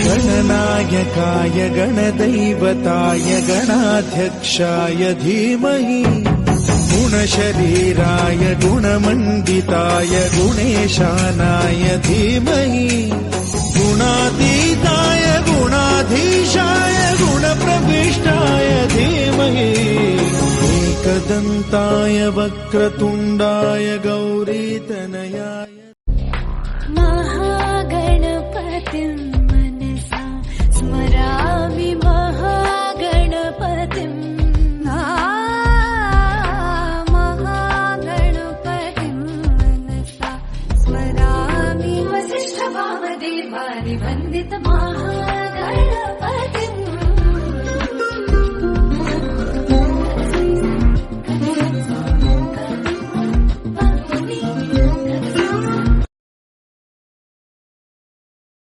गणनायकाय गणदैवताय गणाध्यक्षाय धीमहि गुणशरीराय गुणमण्डिताय गुणेशानाय धीमहि गुणातीताय गुणाधीशाय गुणप्रविष्टाय धीमहि एकदन्ताय वक्रतुण्डाय गौरीतनयाय महागणपतिं मनसा स्मरामि महागणपतिं महागणपतिं मनसा स्मरामि वसिष्ठवामदेवादिवन्दित महा